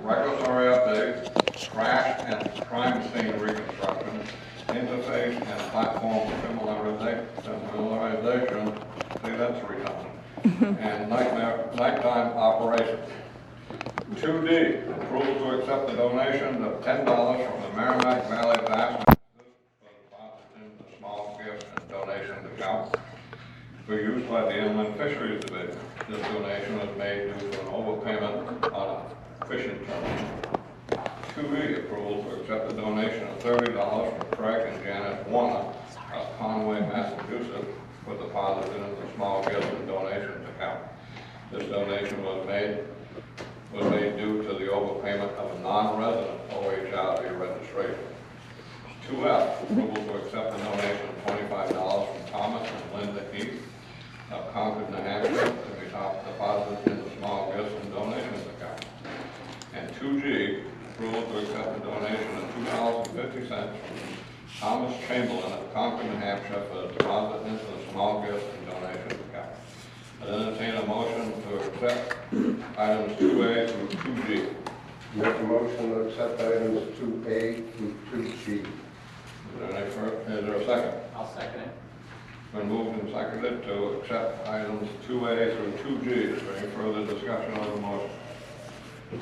regulatory update, crash and crime scene reconstruction, interface and platform familiarization, see that's three times, and nighttime operations. 2D, approval to accept the donation of $10 from the Merrimack Valley Vast for deposit in the small gift and donation account for use by the Inland Fisheries Division. This donation was made due to an overpayment on a fishing terminal. 2E, approval to accept the donation of $30 from Craig and Janet Warner of Conway, Massachusetts, for deposit in the small gifts and donations account. This donation was made due to the overpayment of a non-resident OHRV registration. 2F, approval to accept the donation of $25 from Thomas and Linda Heath of Concord, New Hampshire, to be deposited in the small gifts and donations account. And 2G, approval to accept the donation of $2.50 from Thomas Chamberlain of Concord, New Hampshire, for deposit into the small gifts and donations account. I entertain a motion to accept items 2A through 2G. Make a motion to accept items 2A through 2G. Is there a second? I'll second it. Been moved and seconded to accept items 2A through 2G. Is there any further discussion on the motion?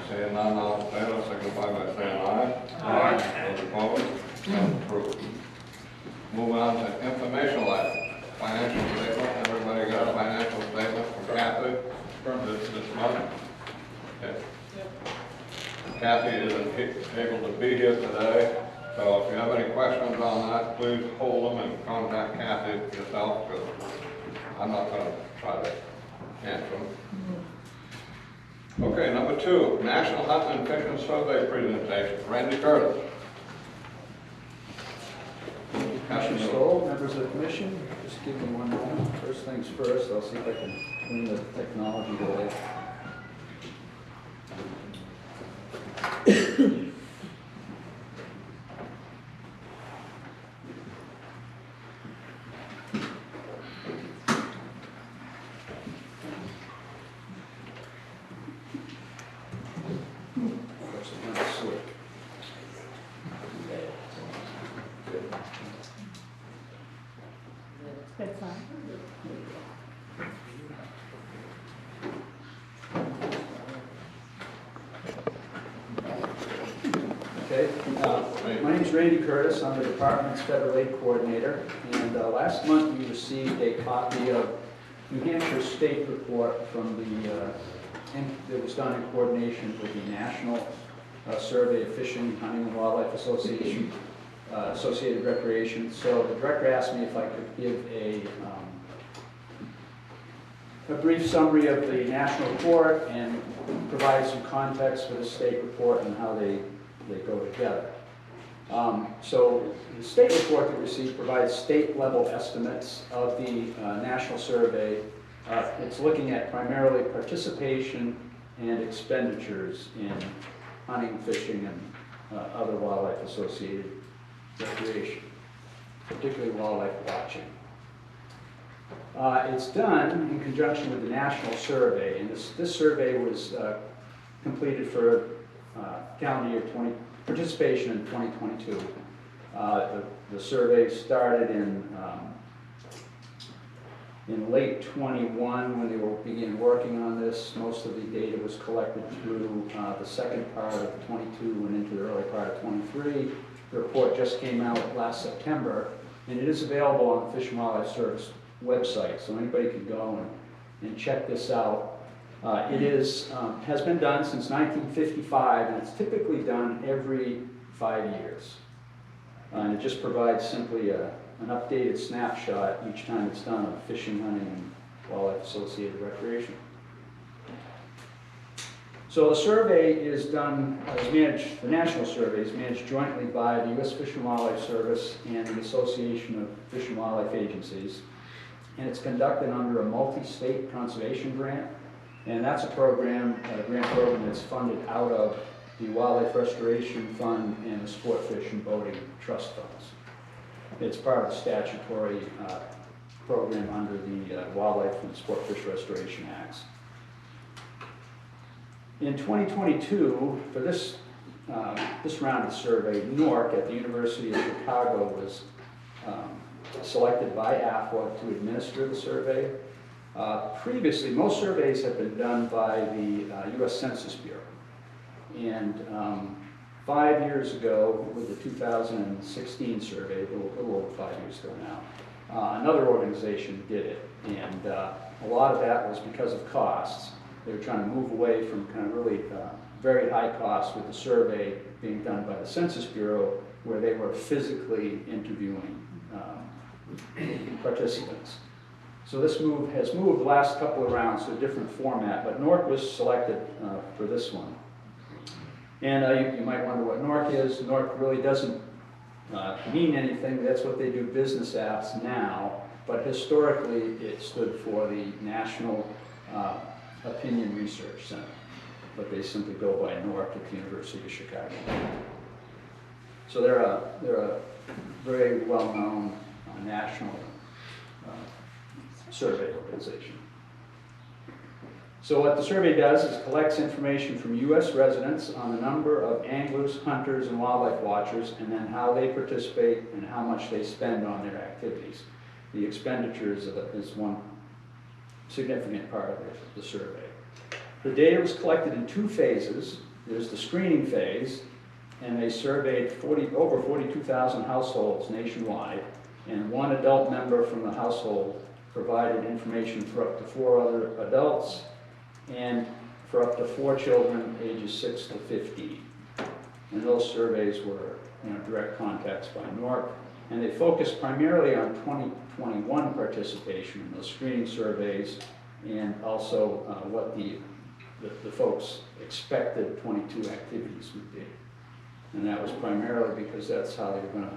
Seeing none, all in favor, signify by saying aye. Aye. Those opposed? So approved. Moving on to informational items. Financial statement. Everybody got a financial statement from Kathy this month? Okay. Kathy isn't able to be here today, so if you have any questions on that, please hold them and contact Kathy yourself, because I'm not going to try to answer them. Okay, number 2, National Hunting and Fishing Survey presentation. Randy Curtis. Commissioner Stoll, members of the commission, just give me one moment. First things first, I'll see if I can clean the technology today. That's fine. Okay, my name is Randy Curtis. I'm the department's federal aid coordinator, and last month we received a copy of New Hampshire state report from that was done in coordination with the National Survey of Fishing, Hunting, and Wildlife Association, Associated Recreation. So the director asked me if I could give a brief summary of the national report and provide some context for the state report and how they go together. So the state report that we received provides state-level estimates of the national survey. It's looking at primarily participation and expenditures in hunting, fishing, and other wildlife-associated recreation, particularly wildlife watching. It's done in conjunction with the National Survey, and this survey was completed for calendar year participation in 2022. The survey started in late 21 when they began working on this. Most of the data was collected through the second part of 22 and into the early part of 23. The report just came out last September, and it is available on the Fish and Wildlife Service website, so anybody can go and check this out. It has been done since 1955, and it's typically done every 5 years. And it just provides simply an updated snapshot each time it's done of fishing, hunting, and wildlife-associated recreation. So the survey is done, the national survey is managed jointly by the U.S. Fish and Wildlife Service and the Association of Fish and Wildlife Agencies. And it's conducted under a multi-state conservation grant. And that's a grant program that's funded out of the Wildlife Restoration Fund and the Sport Fish and Boating Trust Funds. It's part of the statutory program under the Wildlife and Sport Fish Restoration Acts. In 2022, for this round of survey, NORC at the University of Chicago was selected by AFWA to administer the survey. Previously, most surveys have been done by the U.S. Census Bureau. And 5 years ago, with the 2016 survey, a little over 5 years ago now, another organization did it. And a lot of that was because of costs. They were trying to move away from kind of really very high costs with the survey being done by the Census Bureau, where they were physically interviewing participants. So this move has moved the last couple of rounds to a different format, but NORC was selected for this one. And you might wonder what NORC is. NORC really doesn't mean anything. That's what they do business apps now, but historically it stood for the National Opinion Research Center, but they simply go by NORC at the University of Chicago. So they're a very well-known national survey organization. So what the survey does is collects information from U.S. residents on the number of anglers, hunters, and wildlife watchers, and then how they participate and how much they spend on their activities. The expenditures is one significant part of the survey. The data was collected in 2 phases. There's the screening phase, and they surveyed over 42,000 households nationwide, and 1 adult member from the household provided information for up to 4 other adults and for up to 4 children ages 6 to 15. And those surveys were direct contacts by NORC, and they focused primarily on 2021 participation in those screening surveys, and also what the folks expected 22 activities would be. And that was primarily because that's how they were going to,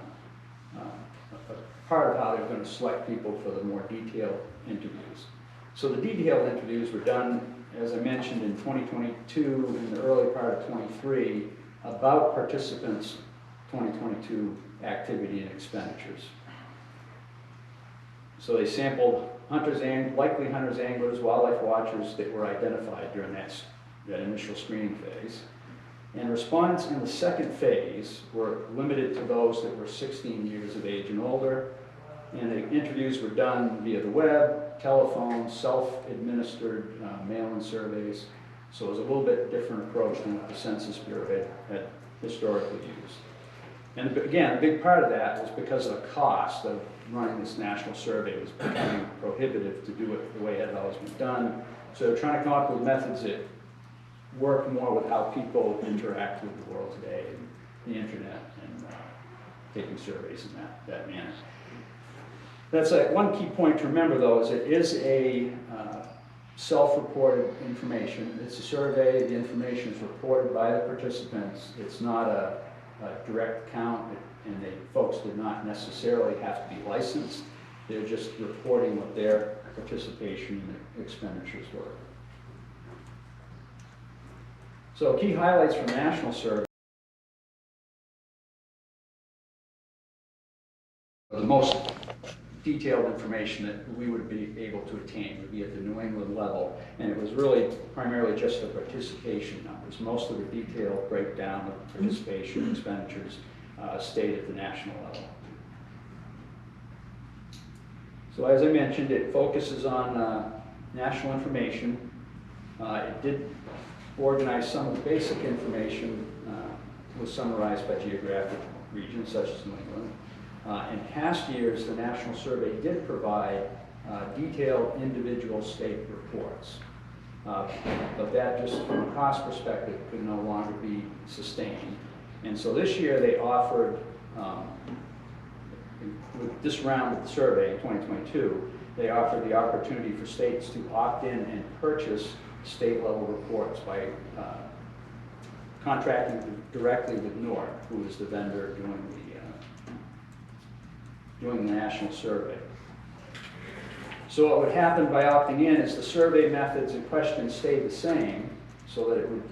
part of how they were going to select people for the more detailed interviews. So the detailed interviews were done, as I mentioned, in 2022, in the early part of 23, about participants' 2022 activity and expenditures. So they sampled hunters and likely hunters, anglers, wildlife watchers that were identified during that initial screening phase. And respondents in the second phase were limited to those that were 16 years of age and older. And the interviews were done via the web, telephone, self-administered mail-in surveys. So it was a little bit different approach than what the Census Bureau had historically used. And again, a big part of that was because of the cost of running this national survey. It was becoming prohibitive to do it the way it had always been done. So they're trying to come up with methods that work more with how people interact with the world today, and the internet, and taking surveys in that manner. That's one key point to remember, though, is it is a self-reported information. It's a survey. The information is reported by the participants. It's not a direct count, and the folks did not necessarily have to be licensed. They're just reporting what their participation and expenditures were. So key highlights from national survey. The most detailed information that we would be able to attain would be at the New England level, and it was really primarily just the participation numbers. Most of the detailed breakdown of participation expenditures stayed at the national level. So as I mentioned, it focuses on national information. It did organize some of the basic information, was summarized by geographic regions such as New England. In past years, the National Survey did provide detailed individual state reports, but that just from a cost perspective could no longer be sustained. And so this year they offered, with this round of the survey in 2022, they offered the opportunity for states to opt in and purchase state-level reports by contracting directly with NORC, who is the vendor doing the national survey. So what would happen by opting in is the survey methods and questions stayed the same, so that it would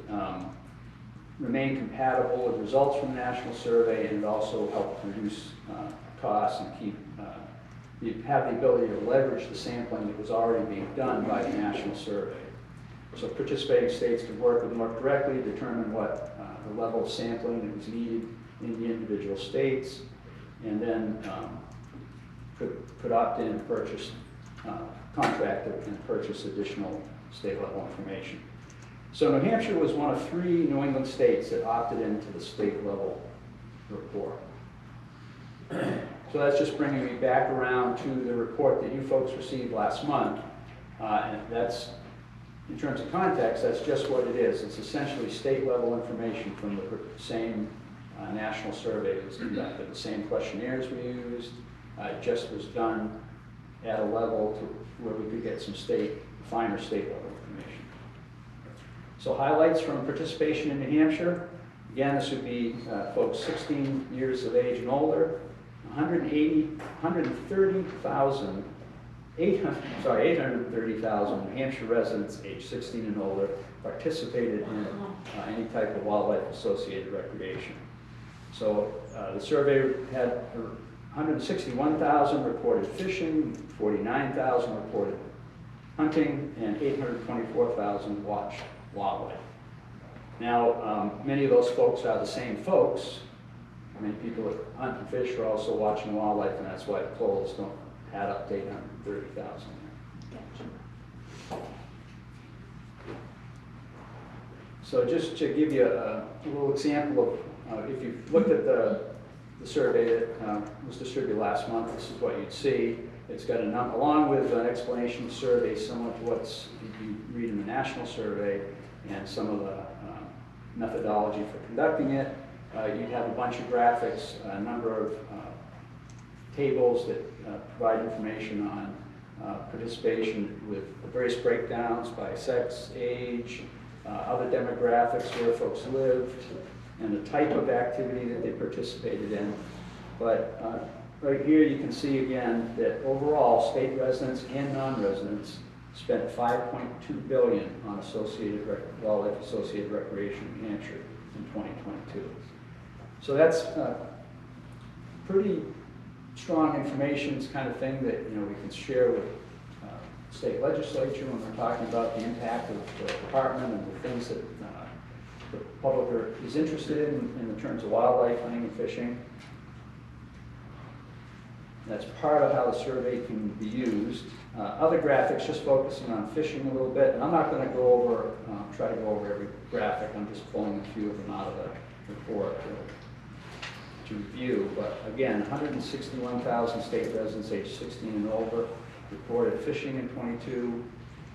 remain compatible with results from the national survey, and it also helped reduce costs and have the ability to leverage the sampling that was already being done by the national survey. So participating states could work with NORC directly, determine what the level of sampling that was needed in the individual states, and then could opt in and purchase, contract and purchase additional state level information. So New Hampshire was one of 3 New England states that opted into the state level report. So that's just bringing me back around to the report that you folks received last month. And that's, in terms of context, that's just what it is. It's essentially state level information from the same national survey that was conducted. The same questionnaires we used. It just was done at a level to where we could get some finer state level information. So highlights from participation in New Hampshire. Again, this would be folks 16 years of age and older. 830,000 New Hampshire residents aged 16 and older participated in any type of wildlife-associated recreation. So the survey had 161,000 reported fishing, 49,000 reported hunting, and 824,000 watched wildlife. Now, many of those folks are the same folks. Many people that hunt and fish are also watching wildlife, and that's why the totals don't add up to 830,000. So just to give you a little example of, if you looked at the survey that was distributed last month, this is what you'd see. It's got a number, along with an explanation of the survey, similar to what's you read in the national survey, and some of the methodology for conducting it. You'd have a bunch of graphics, a number of tables that provide information on participation with various breakdowns by sex, age, other demographics, where folks lived, and the type of activity that they participated in. But right here you can see again that overall state residents and non-residents spent $5.2 billion on wildlife-associated recreation in New Hampshire in 2022. So that's pretty strong information. It's kind of thing that we can share with state legislature when we're talking about the impact of the department and the things that the public is interested in terms of wildlife, hunting, and fishing. That's part of how the survey can be used. Other graphics, just focusing on fishing a little bit, and I'm not going to go over, try to go over every graphic. I'm just pulling a few of them out of the report to review. But again, 161,000 state residents aged 16 and over reported fishing in 22,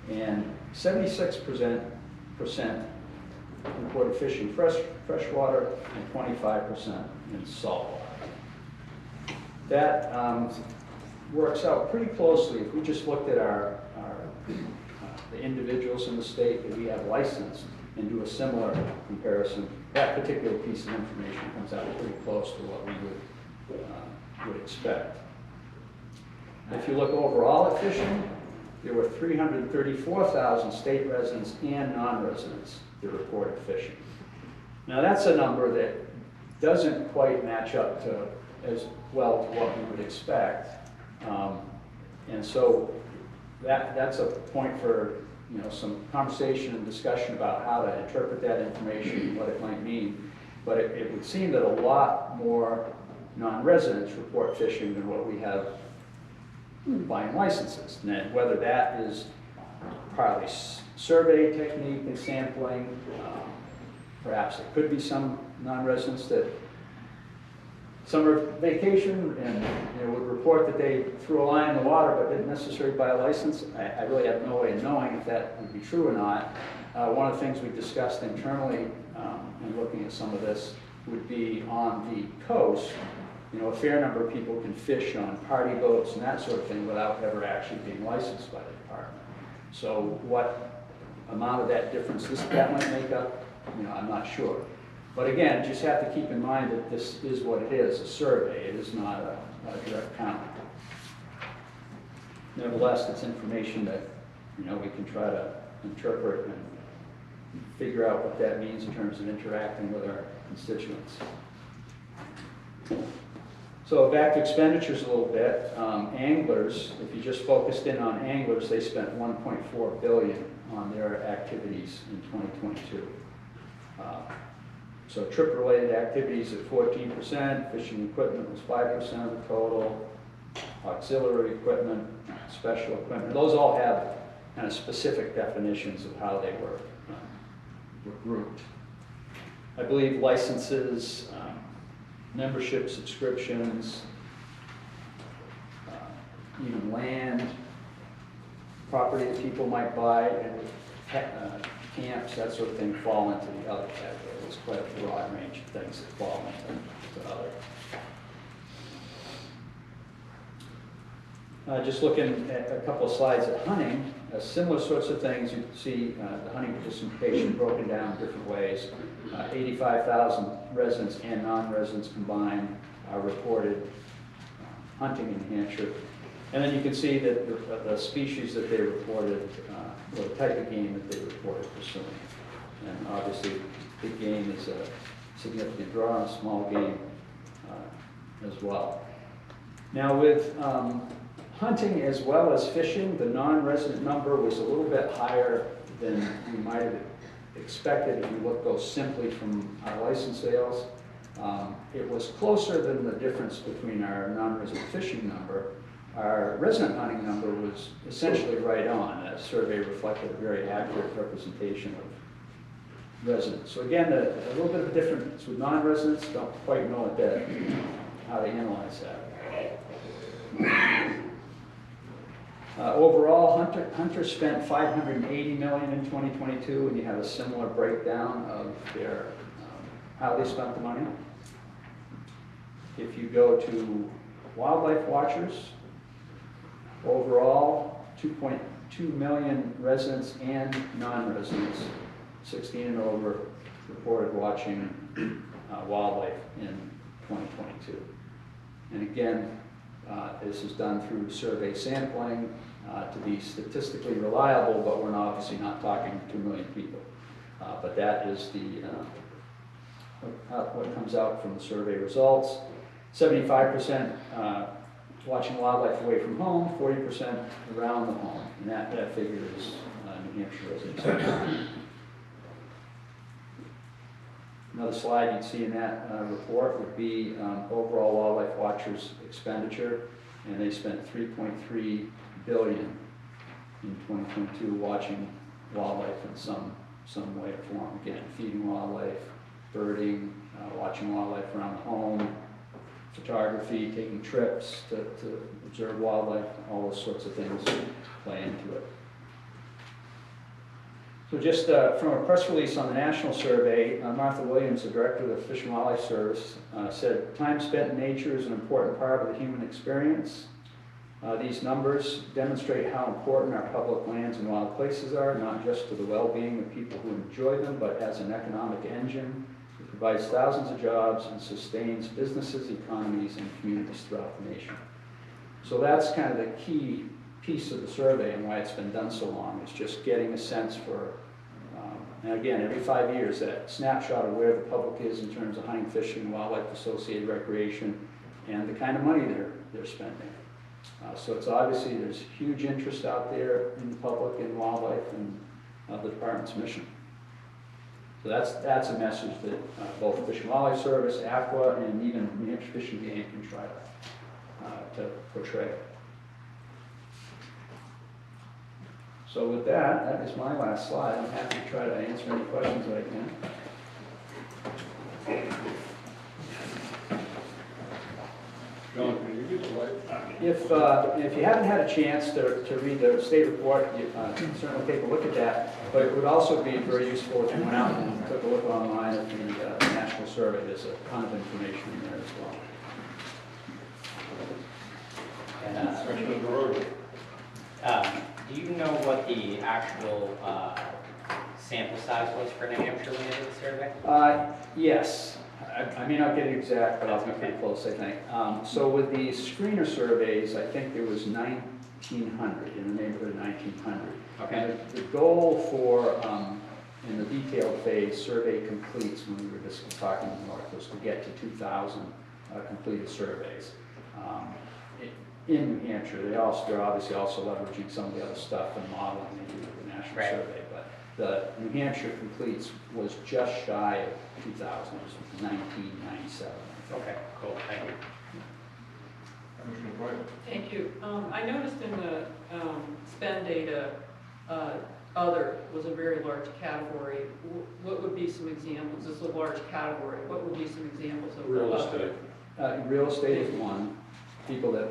and 76% reported fishing freshwater and 25% in saltwater. That works out pretty closely if we just looked at the individuals in the state that we have licensed and do a similar comparison. That particular piece of information comes out pretty close to what we would expect. If you look overall at fishing, there were 334,000 state residents and non-residents that reported fishing. Now that's a number that doesn't quite match up to as well to what we would expect. And so that's a point for some conversation and discussion about how to interpret that information and what it might mean. But it would seem that a lot more non-residents report fishing than what we have buying licenses. And whether that is partly survey technique and sampling, perhaps it could be some non-residents that summer vacation and would report that they threw a line in the water but didn't necessarily buy a license. I really have no way of knowing if that would be true or not. One of the things we discussed internally in looking at some of this would be on the coast. A fair number of people can fish on party boats and that sort of thing without ever actually being licensed by the department. So what amount of that difference that might make up, I'm not sure. But again, just have to keep in mind that this is what it is, a survey. It is not a direct count. Nevertheless, it's information that we can try to interpret and figure out what that means in terms of interacting with our constituents. So back to expenditures a little bit. Anglers, if you just focused in on anglers, they spent $1.4 billion on their activities in 2022. So trip-related activities at 14%, fishing equipment was 5% of the total, auxiliary equipment, special equipment, those all have kind of specific definitions of how they were grouped. I believe licenses, membership subscriptions, even land, property that people might buy, and camps, that sort of thing, fall into the other category. There's quite a broad range of things that fall into other. Just looking at a couple of slides at hunting, similar sorts of things. You can see the hunting participation broken down in different ways. 85,000 residents and non-residents combined reported hunting in New Hampshire. And then you can see that the species that they reported, or the type of game that they reported pursuing. And obviously, big game is a significant draw, and small game as well. Now with hunting as well as fishing, the non-resident number was a little bit higher than we might have expected if you look though simply from our license sales. It was closer than the difference between our non-resident fishing number. Our resident hunting number was essentially right on. That survey reflected a very accurate representation of residents. So again, a little bit of a difference with non-residents. Don't quite know how to analyze that. Overall, hunters spent $580 million in 2022, and you have a similar breakdown of their how they spent the money. If you go to wildlife watchers, overall 2.2 million residents and non-residents, 16 and over, reported watching wildlife in 2022. And again, this is done through survey sampling to be statistically reliable, but we're obviously not talking 2 million people. But that is what comes out from the survey results. 75% watching wildlife away from home, 40% around the home, and that figure is New Hampshire residents. Another slide you'd see in that report would be overall wildlife watchers expenditure, and they spent $3.3 billion in 2022 watching wildlife in some way or form. Again, feeding wildlife, birding, watching wildlife around the home, photography, taking trips to observe wildlife, all those sorts of things play into it. So just from a press release on the national survey, Martha Williams, the director of the Fish and Wildlife Service, said, "Time spent in nature is an important part of the human experience. These numbers demonstrate how important our public lands and wild places are, not just to the well-being of people who enjoy them, but as an economic engine. It provides thousands of jobs and sustains businesses, economies, and communities throughout the nation." So that's kind of the key piece of the survey and why it's been done so long, is just getting a sense for, and again, every 5 years, that snapshot of where the public is in terms of hunting, fishing, wildlife associated recreation, and the kind of money they're spending. So it's obviously, there's huge interest out there in the public in wildlife and the department's mission. So that's a message that both Fish and Wildlife Service, AFWA, and even New Hampshire Fish and Game can try to portray. So with that is my last slide. I'm happy to try to answer any questions that I can. John, can you get the light? If you haven't had a chance to read the state report, you can certainly take a look at that. But it would also be very useful if you went out and took a look online at the national survey. There's a ton of information in there as well. Do you know what the actual sample size was for New Hampshire when they did the survey? Yes. I may not get it exact, but I'll be pretty close, I think. So with the screener surveys, I think there was 1,900, in the neighborhood of 1,900. Okay. And the goal for, in the detailed phase, survey completes, when we were just talking in the north, was to get to 2,000 completed surveys. In New Hampshire, they're obviously also leveraging some of the other stuff and modeling they do with the national Right. survey. The New Hampshire completes was just shy of 2,000, it was 1997. Okay, cool, thank you. Commissioner Brady? Thank you. I noticed in the spend data, other was a very large category. What would be some examples? This is a large category. What would be some examples of the Real other? estate. Real estate is one. People that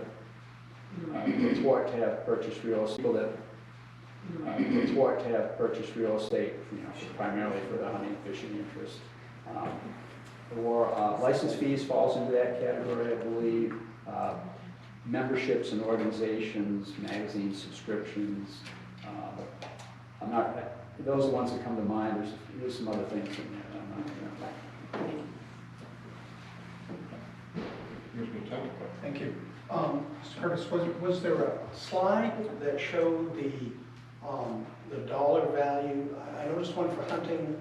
report to have purchased real estate, people that report to have purchased real estate, primarily for the hunting and fishing interest. Or license fees falls into that category, I believe. Memberships and organizations, magazine subscriptions. I'm not, those are the ones that come to mind. There's some other things in there that I'm not remembering. Commissioner Tim? Thank you. Mr. Curtis, was there a slide that showed the dollar value? I noticed one for hunting,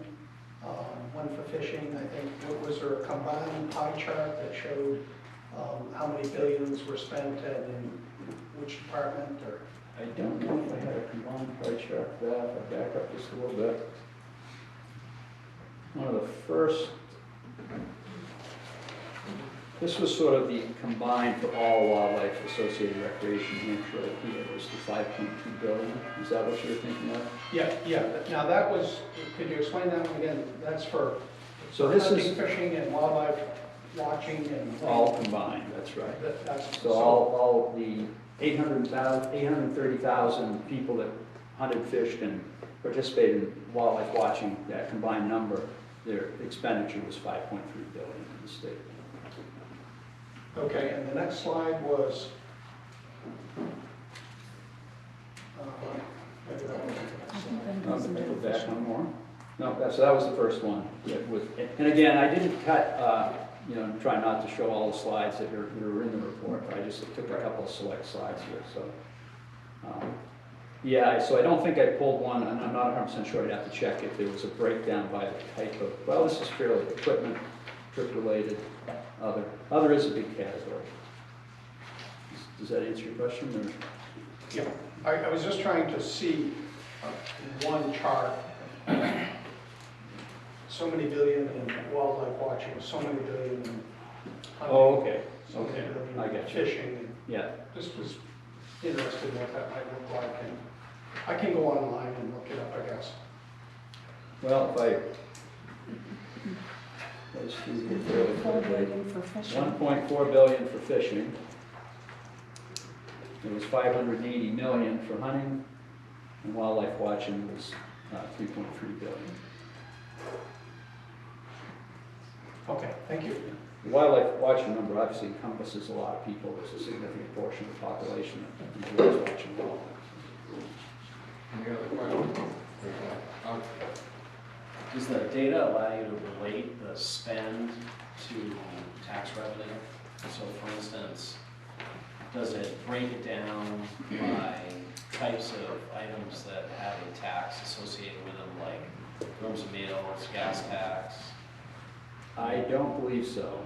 one for fishing. I think, was there a combined pie chart that showed how many billions were spent and in which department or? I don't know if I had a combined pie chart for that. If I back up just a little bit. One of the first, this was sort of the combined for all wildlife associated recreation in Hampshire. I think it was the 5.2 billion. Is that what you were thinking of? Yeah. Now that was, could you explain that one again? That's for So this hunting, is fishing, and wildlife watching and all combined, that's right. That's So all the 830,000 people that hunted, fished, and participated in wildlife watching, that combined number, their expenditure was 5.3 billion in the state. Okay, and the next slide was. Maybe that wasn't the next slide. Go back one more. No, so that was the first one. And again, I didn't cut, try not to show all the slides that are in the report. I just took a couple of select slides here, so. So I don't think I pulled one, and I'm not 100% sure. I'd have to check if there was a breakdown by the type of, well, this is fairly equipment, trip-related, other. Other is a big category. Does that answer your question, or? Yeah, I was just trying to see one chart. So many billion in wildlife watching, so many billion in hunting. Oh, okay, So many okay, billion I in get you. fishing. And Yeah, just was interested in what that might look like. And I can go online and look it up, I guess. well, if I, let's see here fairly 4 quickly. billion for fishing. 1.4 billion for fishing. It was 580 million for hunting, and wildlife watching was 3.3 billion. Okay, thank you. The wildlife watching number obviously encompasses a lot of people. There's a significant portion of the population that enjoys watching wildlife. Any other questions? Does the data allow you to relate the spend to tax revenue? So for instance, does it break it down by types of items that have a tax associated with them, like rooms and meals, gas tax? I don't believe so.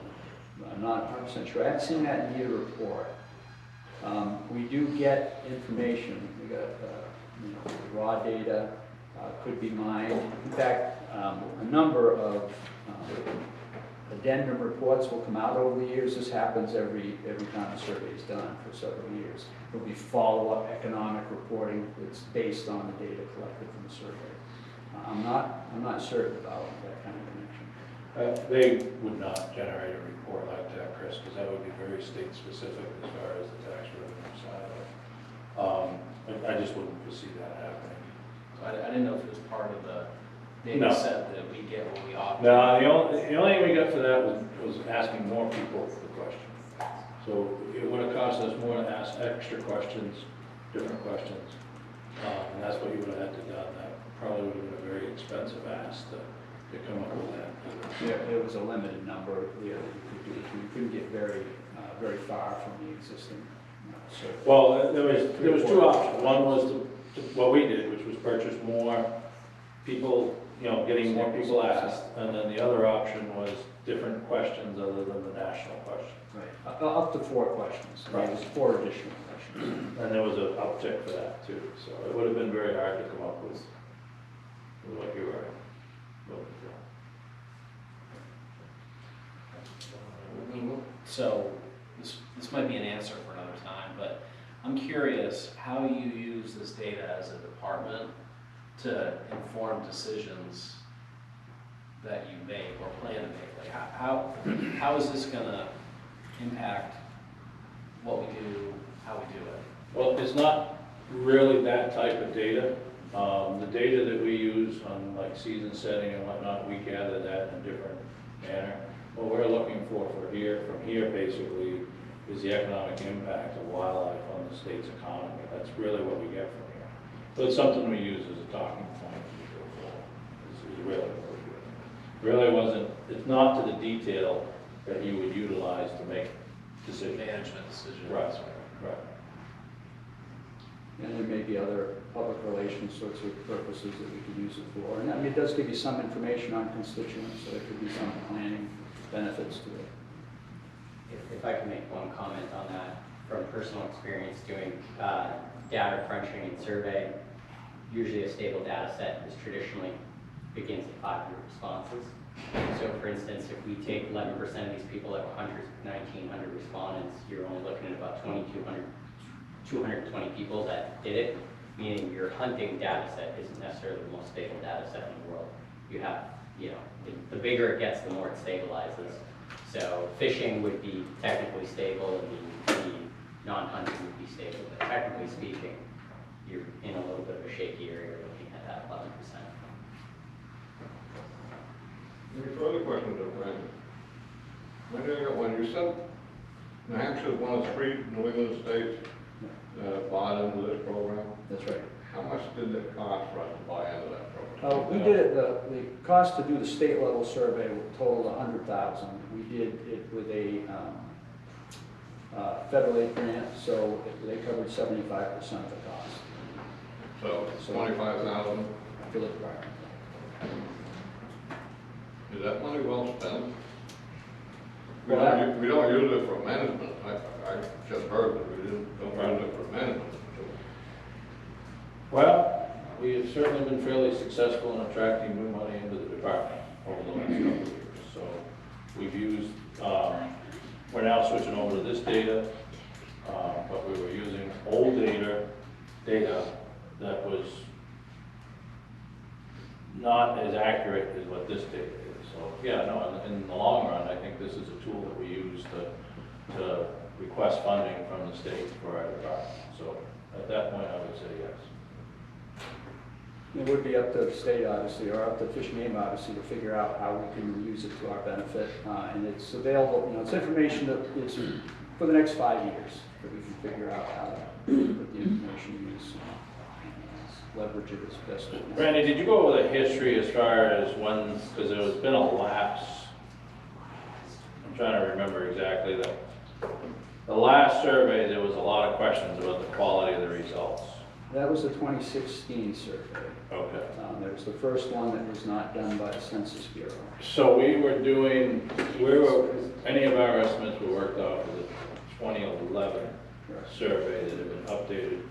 I'm not 100% sure. I haven't seen that in either report. We do get information. We got raw data, could be mined. In fact, a number of addendum reports will come out over the years. This happens every time a survey is done for several years. There'll be follow-up economic reporting that's based on the data collected from the survey. I'm not certain about that kind of connection. They would not generate a report like that, Chris, because that would be very state-specific as far as the tax revenue side of it. I just wouldn't foresee that happening. So I didn't know if it was part of the data No. set that we get when we opt. No, the only thing we got for that was asking more people the question. So it would have cost us more to ask extra questions, different questions. And that's what you would have had to done. That probably would have been a very expensive ask to come up with that. There was a limited number there that you could do. You couldn't get very far from the existing survey. Well, there was two options. One was what we did, which was purchase more people, getting more people asked. And then the other option was different questions other than the national question. Right. Up to 4 questions. Right. There was 4 additional questions. And there was an uptick for that too. So it would have been very hard to come up with with what you were looking for. So, this might be an answer for another time, but I'm curious how you use this data as a department to inform decisions that you make or plan to make. Like, how is this gonna impact what we do, how we do it? Well, it's not really that type of data. The data that we use on like season setting and whatnot, we gather that in a different manner. What we're looking for from here basically, is the economic impact of wildlife on the state's economy. That's really what we get from here. So it's something we use as a talking point as we go forward. This is really what we're doing. Really wasn't, it's not to the detail that you would utilize to make decisions. Management decisions. Right, right. And there may be other public relations sorts of purposes that we could use it for. And I mean, it does give you some information on constituents, so there could be some planning benefits to it. If I can make one comment on that, from personal experience doing data crunching and survey, usually a stable data set is traditionally begins at 500 responses. So for instance, if we take 11% of these people at 1,900 respondents, you're only looking at about 220 people that did it, meaning your hunting data set isn't necessarily the most stable data set in the world. You have, the bigger it gets, the more it stabilizes. So fishing would be technically stable and the non-hunting would be stable, but technically speaking, you're in a little bit of a shaky area looking at that 11%. Any further questions of Brandon? When you said New Hampshire is one of 3 New England states that bought into this program, That's right. how much did it cost for us to buy into that program? We did it, the cost to do the state level survey totaled $100,000. We did it with a federal aid grant, so they covered 75% of the cost. So 25,000. For the department. Is that money well spent? Well, We don't use it for management. I just heard that we don't use it for management. Well, we have certainly been fairly successful in attracting new money into the department over the last couple of years. So we've used, we're now switching over to this data, but we were using old data that was not as accurate as what this data is. So yeah, no, in the long run, I think this is a tool that we use to request funding from the state for our department. So at that point, I would say yes. It would be up to the state, obviously, or up to Fish and Game, obviously, to figure out how we can use it to our benefit. And it's available, it's information that is for the next 5 years that we can figure out how to put the information use, leverage it as best we can. Randy, did you go over the history as far as when, because there has been a lapse? I'm trying to remember exactly the last survey, there was a lot of questions about the quality of the results. That was the 2016 survey. Okay. There was the first one that was not done by the Census Bureau. So any of our estimates were worked off of the 2011 survey that had been updated,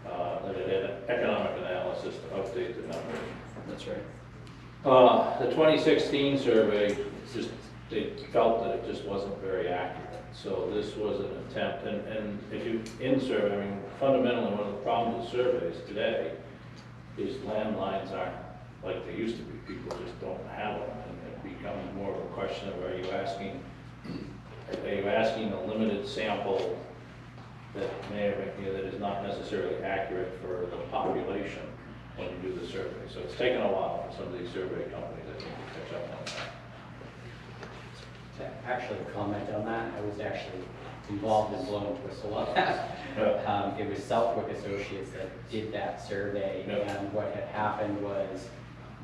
that it had an economic analysis to update the numbers. That's right. The 2016 survey, they felt that it just wasn't very accurate. So this was an attempt, and if you survey, I mean, fundamentally, one of the problems with surveys today is landlines aren't like they used to be. People just don't have them, and it becomes more of a question of are you asking a limited sample that that is not necessarily accurate for the population when you do the survey. So it's taken a while for some of these survey companies, I think, to catch up on that. To actually comment on that, I was actually involved in blowing whistle on that. Yeah. It was Southwick Associates that did that survey, Yeah. and what had happened was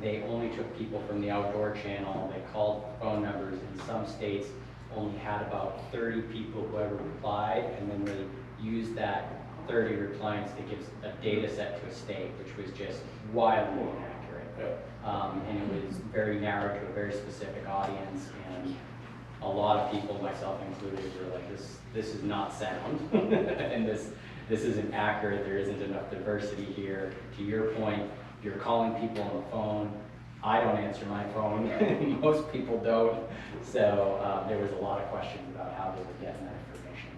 they only took people from the outdoor channel, they called phone numbers, and some states only had about 30 people who ever replied, and then they used that 30 replies to give a data set to a state, which was just wildly inaccurate. Yeah. And it was very narrow to a very specific audience, and a lot of people, myself included, were like, this is not sound, and this isn't accurate, there isn't enough diversity here. To your point, you're calling people on the phone. I don't answer my phone, most people don't. So there was a lot of questions about how they were getting that information.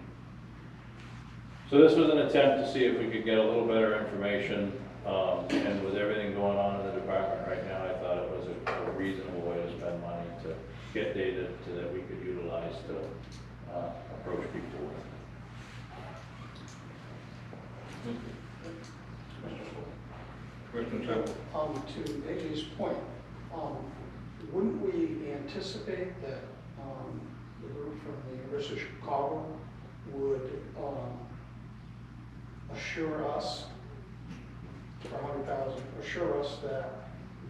So this was an attempt to see if we could get a little better information, and with everything going on in the department right now, I thought it was a reasonable way to spend money to get data that we could utilize to approach people with. Commissioner Tippett? To AJ's point, wouldn't we anticipate that the group from the University of Chicago would assure us, for $100,000, assure us that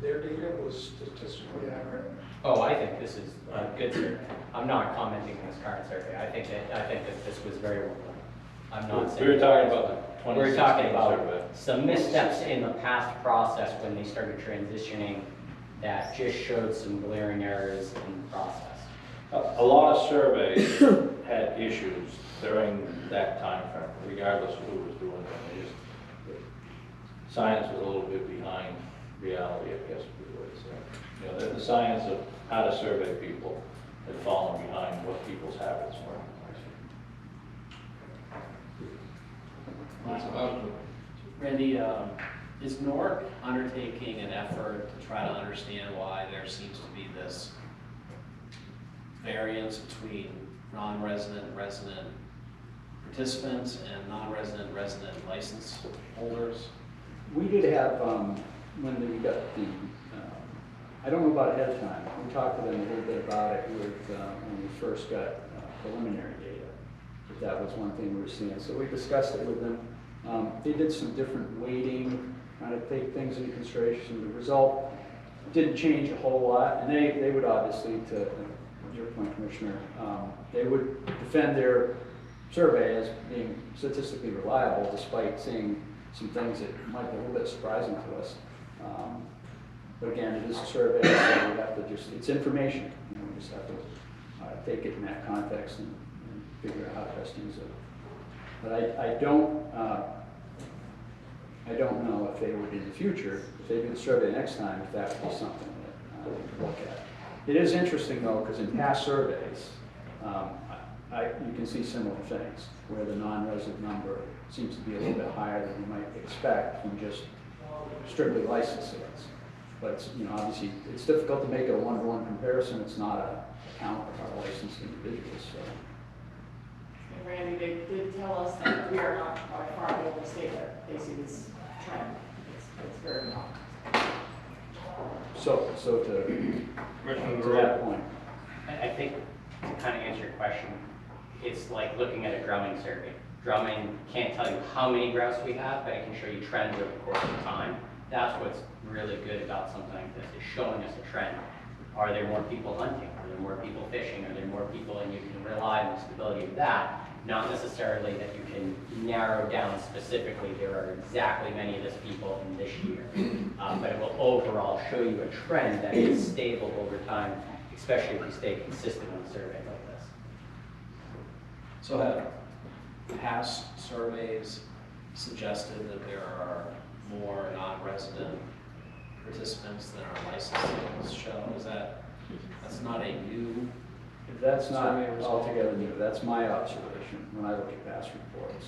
their data was statistically accurate? Oh, I think this is a good survey. I'm not commenting on this current survey. I think that this was very well done. I'm not saying. We were talking about the 2016 We're talking about survey. some missteps in the past process when they started transitioning that just showed some glaring errors in the process. A lot of surveys had issues during that time frame, regardless of who was doing them. Science was a little bit behind reality, I guess would be the way to say it. You know, the science of how to survey people had fallen behind what people's habits were. Randy, is NORC undertaking an effort to try to understand why there seems to be this variance between non-resident and resident participants and non-resident resident license holders? We did have, when we got the, I don't know about ahead of time, we talked to them a little bit about it with, when we first got preliminary data, if that was one thing we were seeing. So we discussed it with them. They did some different weighting, trying to take things into consideration. The result didn't change a whole lot, and they would obviously, to your point, Commissioner, they would defend their survey as being statistically reliable, despite seeing some things that might be a little bit surprising to us. But again, it is a survey, so we have to just, it's information. You know, we just have to take it in that context and figure out how to best use it. But I don't know if they would in the future, if they do the survey next time, if that would be something that we could look at. It is interesting though, because in past surveys, you can see similar things, where the non-resident number seems to be a little bit higher than you might expect from just strictly license sales. But it's, you know, obviously, it's difficult to make a one-to-one comparison. It's not a count of our licensed individuals, so. And Randy, they did tell us that we are not by far the only state that they see this trend. It's very common. So to Commissioner that DeRoe? point, I think to kind of answer your question, it's like looking at a drumming survey. Drumming can't tell you how many grouse we have, but it can show you trends over the course of time. That's what's really good about something like this, is showing us a trend. Are there more people hunting? Are there more people fishing? Are there more people? And you can rely on the stability of that, not necessarily that you can narrow down specifically, there are exactly many of this people in this year. But it will overall show you a trend that is stable over time, especially if you stay consistent on a survey like this. So have past surveys suggested that there are more non-resident participants than our licenses show? That's not a new? that's not Survey result. altogether new. That's my observation when I look at past reports.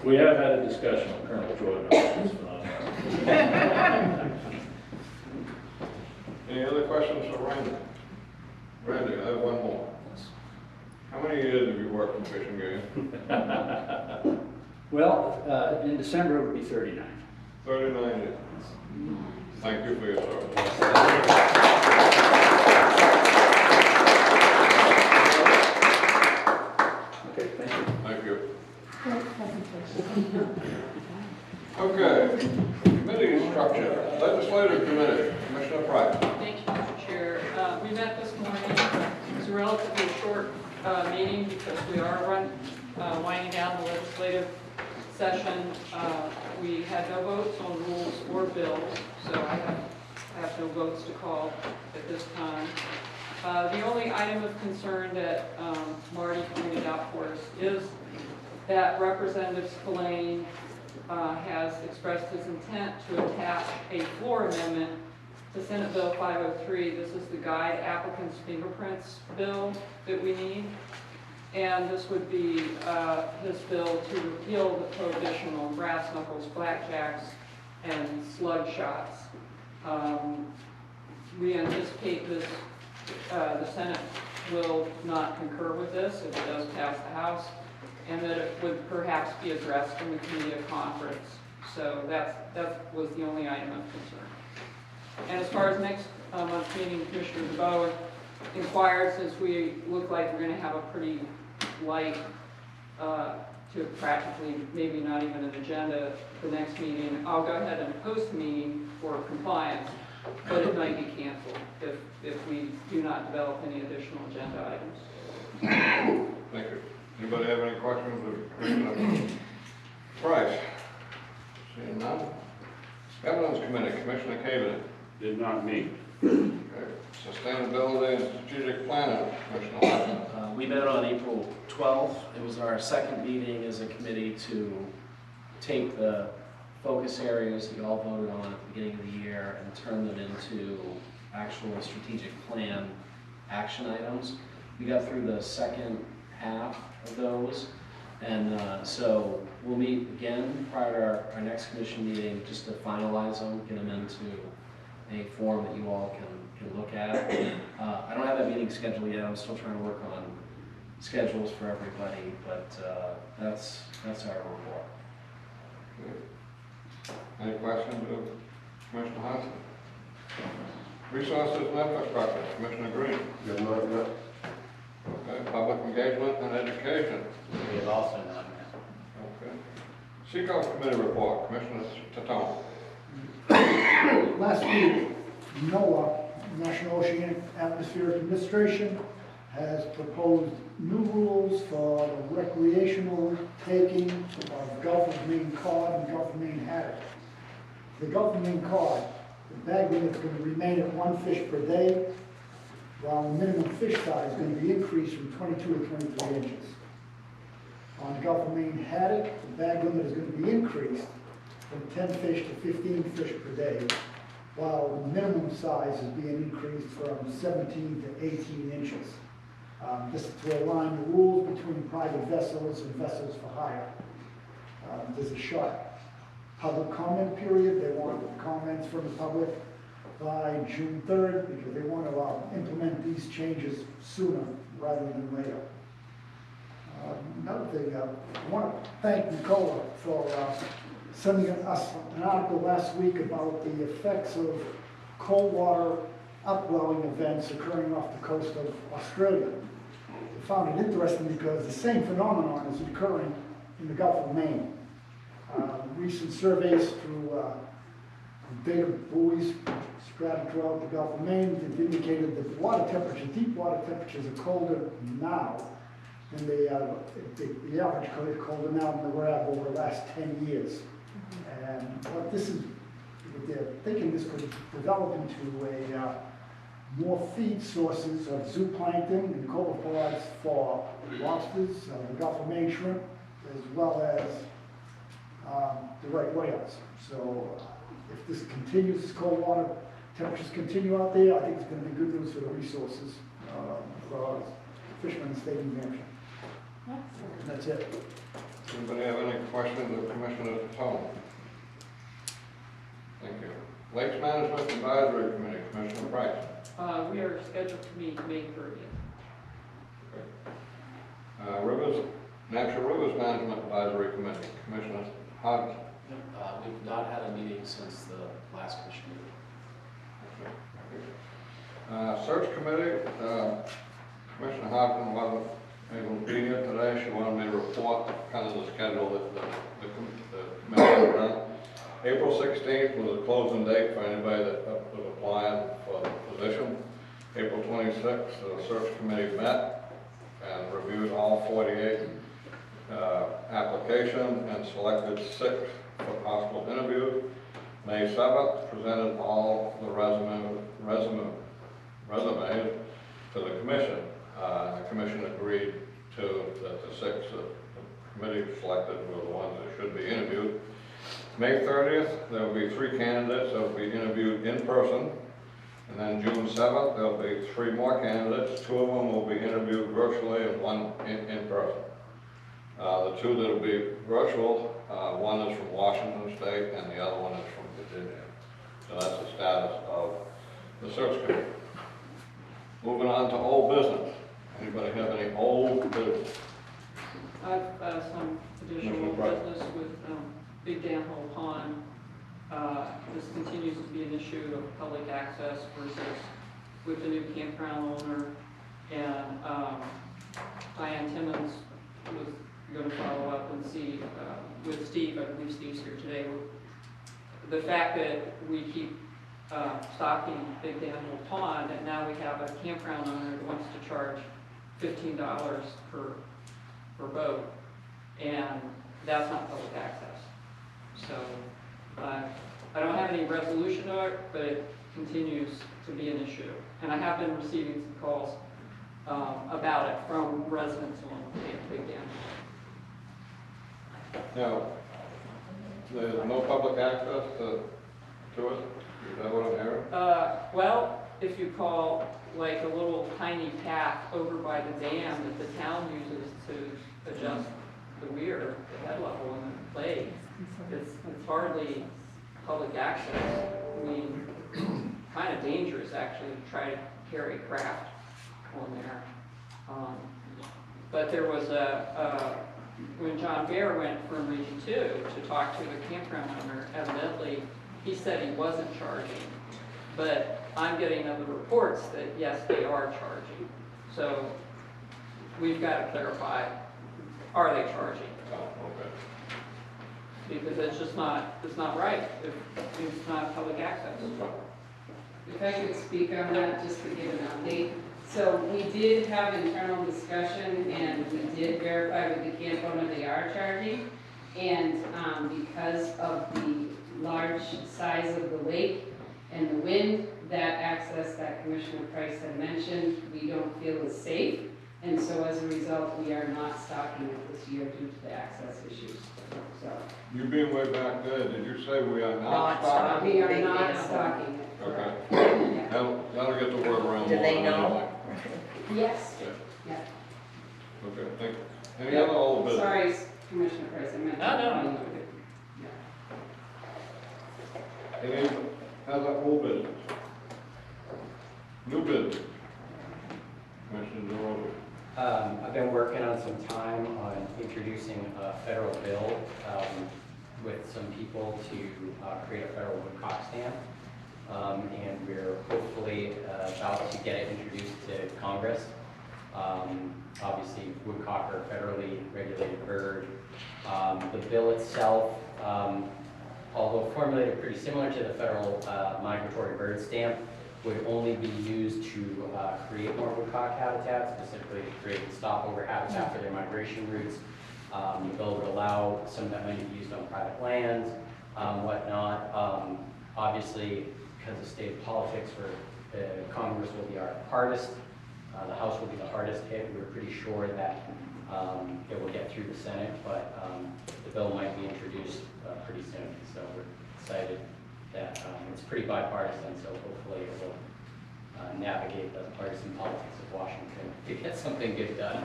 We have had a discussion with Colonel Jordan on this phenomenon. Any other questions for Randy? Randy, I have one more. How many years have you worked in fishing game? Well, in December it would be 39. 39 years. Thank you for your service. Okay, thank you. Thank you. Great presentation. Okay, committee structure, legislative committee, Commissioner Price. Thank you, Mr. Chair. We met this morning. It was a relatively short meeting because we are winding down the legislative session. We had no votes on rules or bills, so I have no votes to call at this time. The only item of concern that Marty pointed out for us is that Representative Spillane has expressed his intent to attach a floor amendment to Senate Bill 503. This is the guide applicant's fingerprints bill that we need. And this would be his bill to repeal the prohibition on brass knuckles, blackjacks, and slug shots. We anticipate this, the Senate will not concur with this if it does pass the House, and that it would perhaps be addressed in the committee of conference. So that was the only item of concern. And as far as next month's meeting, Commissioner DeBoe inquired, since we look like we're going to have a pretty light to practically maybe not even an agenda the next meeting, I'll go ahead and post the meeting for compliance, but it might be canceled if we do not develop any additional agenda items. Thank you. Anybody have any questions of Commissioner Price? Seeing none. Governance Committee, Commissioner Caven. Did not meet. Okay. Sustainability and Strategic Planning, Commissioner Watson. We met on April 12th. It was our second meeting as a committee to take the focus areas that you all voted on at the beginning of the year and turn them into actual strategic plan action items. We got through the second half of those, and so we'll meet again prior to our next commission meeting just to finalize them, get them into a form that you all can look at. I don't have that meeting scheduled yet. I'm still trying to work on schedules for everybody, but that's our report. Any questions of Commissioner Hanson? Resources and Infrastructure, Commissioner Green. Did not met. Okay. Public Engagement and Education. We have also not met. Okay. Seacoast Committee Report, Commissioner Tatone. Last week, NOAA, National Oceanic Atmospheric Administration, has proposed new rules for the recreational taking of Gulf of Maine cod and Gulf of Maine haddock. The Gulf of Maine cod, the bag limit is going to remain at 1 fish per day, while the minimum fish size is going to be increased from 22 to 23 inches. On the Gulf of Maine haddock, the bag limit is going to be increased from 10 fish to 15 fish per day, while the minimum size is being increased from 17 to 18 inches. This is to align the rules between private vessels and vessels for hire. There's a short public comment period. They want comments from the public by June 3rd because they want to implement these changes sooner rather than later. Another thing, I want to thank Nicola for sending us an article last week about the effects of cold water upwelling events occurring off the coast of Australia. I found it interesting because the same phenomenon is occurring in the Gulf of Maine. Recent surveys through data buoys scattered throughout the Gulf of Maine have indicated that water temperature, deep water temperatures are colder now than the average colder now than they were over the last 10 years. And what this is, they're thinking this could develop into more feed sources of zooplankton and copepods for lobsters, the Gulf of Maine shrimp, as well as the right whales. So if this continues, this cold water temperatures continue out there, I think it's going to be good news for the resources for our fishermen in the state of New Hampshire. That's it. Anybody have any questions of Commissioner Tatone? Thank you. Lakes Management Advisory Committee, Commissioner Price. We are scheduled to meet May 30th. Natural Rivers Management Advisory Committee, Commissioner Hodge. We've not had a meeting since the last commission meeting. Search Committee, Commissioner Hopkins wasn't able to be here today. She wanted me to report kind of the schedule that the committee has done. April 16th was the closing date for anybody that was applying for the position. April 26th, the search committee met and reviewed all 48 applications and selected 6 for possible interview. May 7th, presented all the resumes to the commission. The commission agreed that the 6 that the committee selected were the ones that should be interviewed. May 30th, there will be 3 candidates that will be interviewed in person. And then June 7th, there'll be 3 more candidates. 2 of them will be interviewed virtually and 1 in person. The 2 that will be virtual, one is from Washington State and the other one is from Virginia. So that's the status of the search committee. Moving on to old business. Anybody have any old business? I've some additional Commissioner Price. business with Big Dan Hole Pond. This continues to be an issue of public access versus with the new campground owner. And Diane Timmons was going to follow up and see with Steve, I believe Steve's here today, the fact that we keep stocking Big Dan Hole Pond, and now we have a campground owner that wants to charge $15 per boat, and that's not public access. So I don't have any resolution to it, but it continues to be an issue. And I have been receiving some calls about it from residents along Big Dan. Now, there's no public access to it? Is that what I'm hearing? Well, if you call like a little tiny path over by the dam that the town uses to adjust the weir, the head level in the lake, it's hardly public access. I mean, kind of dangerous actually to try to carry craft on there. But there was when John Bear went from Region 2 to talk to the campground owner, evidently he said he wasn't charging. But I'm getting other reports that yes, they are charging. So we've got to clarify, are they charging? Oh, okay. Because it's just not, it's not right if it's not public access. If I could speak on that, just to give an update. So we did have internal discussion and we did verify with the camp owner they are charging. And because of the large size of the lake and the wind, that access that Commissioner Price had mentioned, we don't feel is safe. And so as a result, we are not stocking it this year due to the access issues. So You being way back there, did you say we are not stocking? we are not stocking it. Okay. Yeah. That'll get the word around. Do more they than know? Yes. anything. Yeah. Okay, thank you. Any other old business? Sorry, Commissioner Price, I meant. No. Any other old business? New business? Commissioner DeRosa. I've been working on some time on introducing a federal bill with some people to create a federal woodcock stamp. And we're hopefully about to get it introduced to Congress. Obviously, woodcock are a federally regulated bird. The bill itself, although formulated pretty similar to the federal migratory bird stamp, would only be used to create more woodcock habitat, specifically to create stopover habitat for their migration routes. The bill would allow some of that money to be used on private lands, whatnot. Obviously, because of state politics, Congress will be our hardest. The House will be the hardest hit. We're pretty sure that it will get through the Senate, but the bill might be introduced pretty soon. So we're excited that it's pretty bipartisan, so hopefully it will navigate the partisan politics of Washington to get something good done.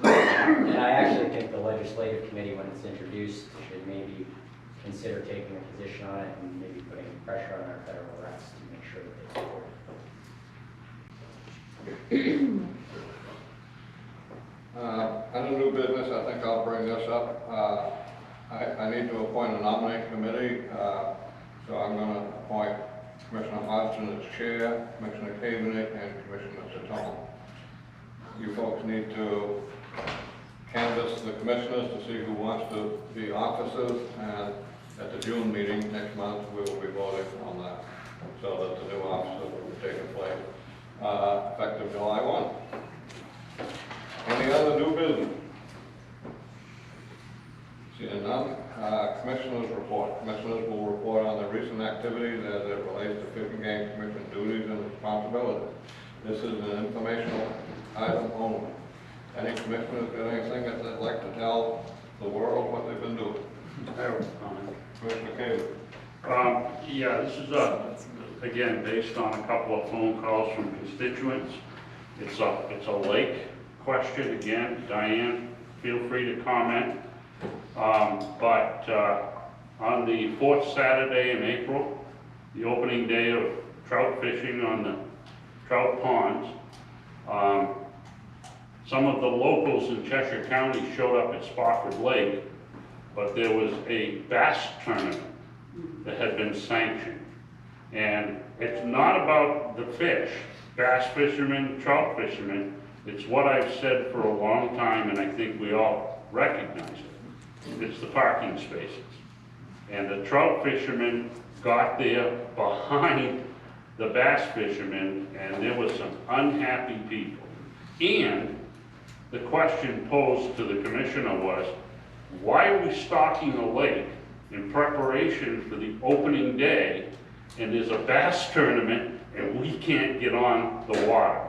And I actually think the legislative committee, when it's introduced, should maybe consider taking a position on it and maybe putting pressure on our federal reps to make sure that they support it. Under new business, I think I'll bring this up. I need to appoint a nominating committee, so I'm going to appoint Commissioner Hodgson as chair, Commissioner Cabinet, and Commissioner Satone. You folks need to canvass the commissioners to see who wants to be officers, and at the June meeting next month, we will be voting on that, so that the new officers will be taking place effective July 1. Any other new business? Seeing none, commissioners report. Commissioners will report on their recent activities as it relates to Fish and Game Commission duties and responsibilities. This is an informational item only. Any commissioners got anything that they'd like to tell the world what they've been doing? I have a comment. Commissioner Kayla. Yeah, this is again, based on a couple of phone calls from constituents. It's a lake question again. Diane, feel free to comment. But on the fourth Saturday in April, the opening day of trout fishing on the trout ponds, some of the locals in Cheshire County showed up at Spofford Lake, but there was a bass tournament that had been sanctioned. And it's not about the fish, bass fishermen, trout fishermen. It's what I've said for a long time, and I think we all recognize it. It's the parking spaces. And the trout fishermen got there behind the bass fishermen, and there was some unhappy people. And the question posed to the commissioner was, why are we stocking a lake in preparation for the opening day, and there's a bass tournament and we can't get on the water?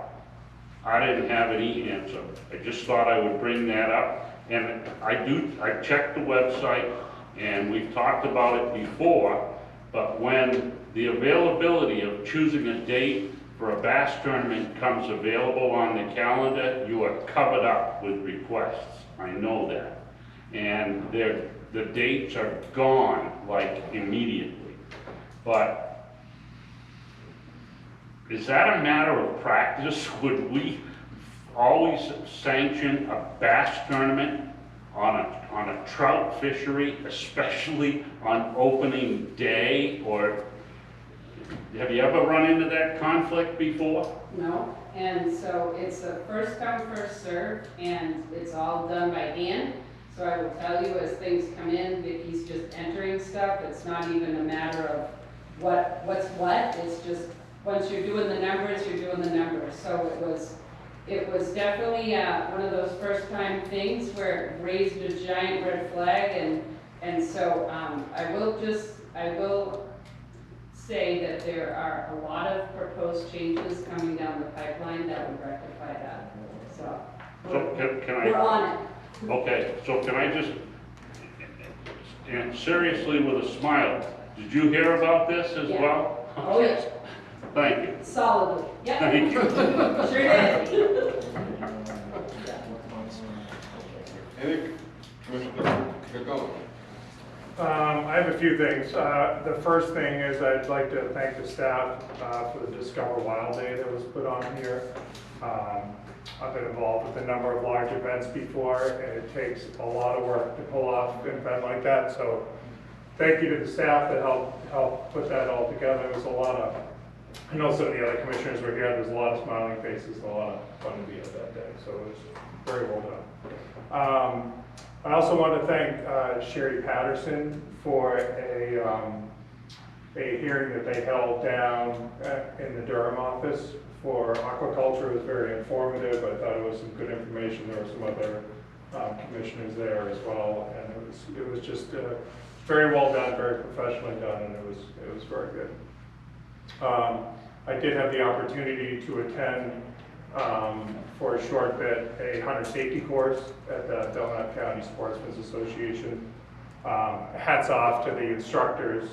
I didn't have any answer. I just thought I would bring that up. And I checked the website, and we've talked about it before, but when the availability of choosing a date for a bass tournament comes available on the calendar, you are covered up with requests. I know that. And the dates are gone, like, immediately. But is that a matter of practice? Would we always sanction a bass tournament on a trout fishery, especially on opening day? Or have you ever run into that conflict before? No, and so it's a first come, first served, and it's all done by hand. So I will tell you, as things come in, Vicky's just entering stuff. It's not even a matter of what's what. It's just, once you're doing the numbers, you're doing the numbers. So it was definitely one of those first time things where it raised a giant red flag. And so I will say that there are a lot of proposed changes coming down the pipeline that would rectify that. So we're on it. Okay, so can I just, and seriously with a smile, did you hear about this as Yeah. well? Oh, yeah. Thank you. Solidly. Yep. Thank you. Sure did. Any, Commissioner Gagos? I have a few things. The first thing is I'd like to thank the staff for the Discover Wild Day that was put on here. I've been involved with a number of large events before, and it takes a lot of work to pull off an event like that. So thank you to the staff that helped put that all together. It was a lot of, I know some of the other commissioners were here, there was a lot of smiling faces and a lot of fun to be at that day. So it was very well done. I also want to thank Sherry Patterson for a hearing that they held down in the Durham office for aquaculture. It was very informative. I thought it was some good information. There were some other commissioners there as well, and it was just very well done, very professionally done, and it was very good. I did have the opportunity to attend for a short bit a hunter safety course at the Belknap County Sportsmen's Association. Hats off to the instructors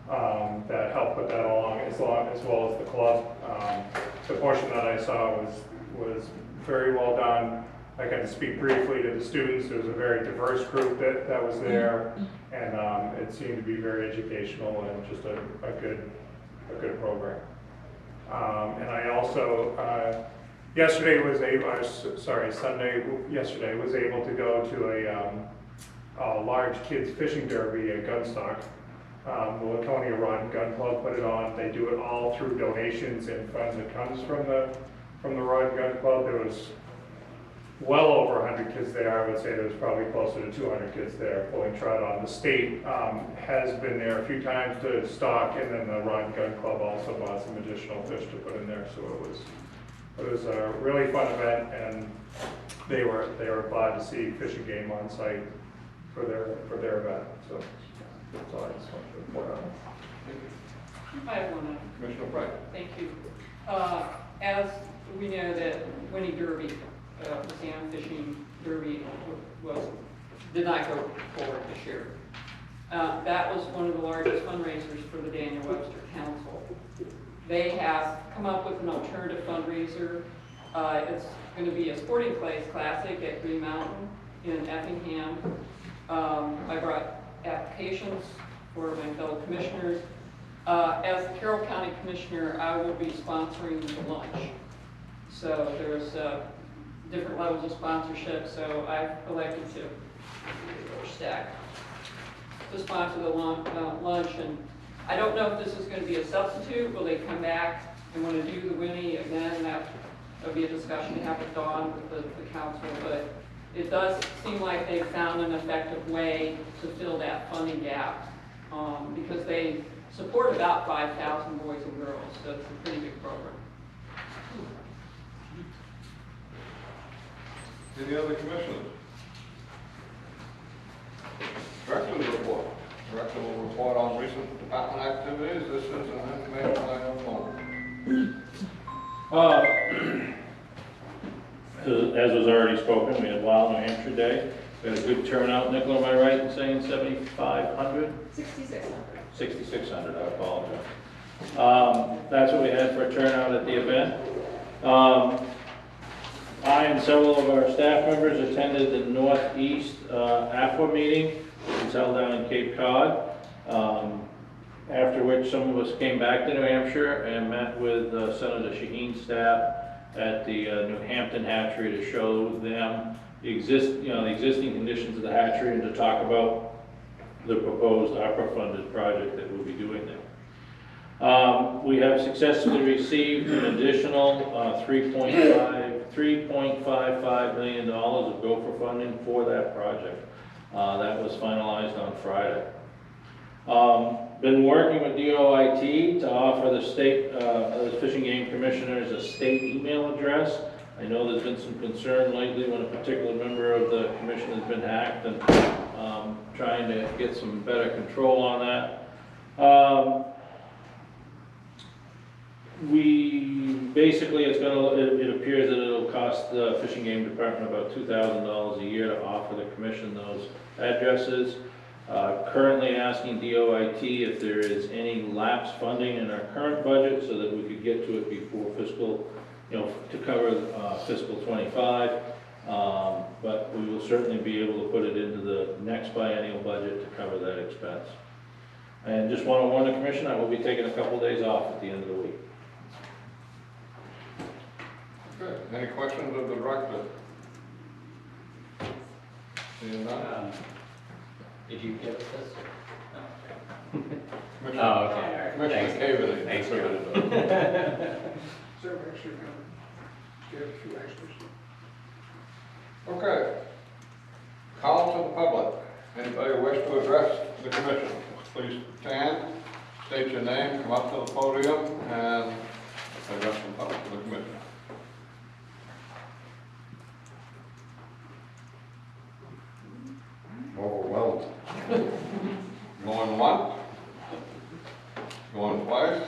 that helped put that along, as well as the club. The portion that I saw was very well done. I got to speak briefly to the students. There was a very diverse group that was there, and it seemed to be very educational and just a good program. And I also, yesterday was able to go to a large kids fishing derby at Gunstock. The Laconia Rod and Gun Club put it on. They do it all through donations and funds that comes from the Rod and Gun Club. There was well over 100 kids there. I would say there was probably closer to 200 kids there pulling trout on. The state has been there a few times to stock, and then the Rod and Gun Club also bought some additional fish to put in there. So it was a really fun event, and they were glad to see Fish and Game on site for their event. So that's all I just wanted to report on. I have one. Commissioner Price? Thank you. As we know that Winnie Derby, the salmon fishing derby did not go forward this year. That was one of the largest fundraisers for the Daniel Webster Council. They have come up with an alternative fundraiser. It's going to be a sporting clays classic at Green Mountain in Effingham. I brought applications for my fellow commissioners. As the Carroll County Commissioner, I will be sponsoring the lunch. So there's different levels of sponsorship, so I've elected to sponsor the lunch, and I don't know if this is going to be a substitute. Will they come back and want to do the Winnie again? That'll be a discussion to have with Dawn, with the council, but it does seem like they've found an effective way to fill that funding gap, because they support about 5,000 boys and girls, so it's a pretty big program. Any other commissioners? Director's report. Director will report on recent department activities. This is an information item only. As was already spoken, we had Wild New Hampshire Day. We had a good turnout. Nicola, am I right in saying 7,500? 6,600. 6,600, I apologize. That's what we had for a turnout at the event. I and several of our staff members attended the Northeast AFWA meeting, which was held down in Cape Cod. After which some of us came back to New Hampshire and met with Senator Shaheen's staff at the New Hampton hatchery to show them the existing conditions of the hatchery and to talk about the proposed ARPA-funded project that we'll be doing there. We have successfully received an additional $3.55 million of gopher funding for that project. That was finalized on Friday. Been working with DOIT to offer the state, the Fish and Game Commissioners a state email address. I know there's been some concern lately when a particular member of the commission has been hacked, and trying to get some better control on that. We basically, it appears that it'll cost the Fish and Game Department about $2,000 a year to offer the commission those addresses. Currently asking DOIT if there is any lapse funding in our current budget so that we could get to it before fiscal, to cover fiscal 25. But we will certainly be able to put it into the next biennial budget to cover that expense. And just want to warn the commission, I will be taking a couple days off at the end of the week. Good. Any questions of the director? Seeing none? Did you give us this? Commissioner- Oh, okay, all right. Commissioner Caven. Thanks, So actually, you have a few extras. Okay. Call to the public. Anybody wish to address the commission, please stand, state your name, come up to the podium, and address the public to the commission. Overwhelmed. Going once? Going twice?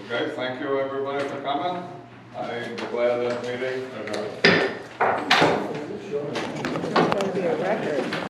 Okay, thank you everybody for coming. I declare that meeting adjourned. It's going to be a record.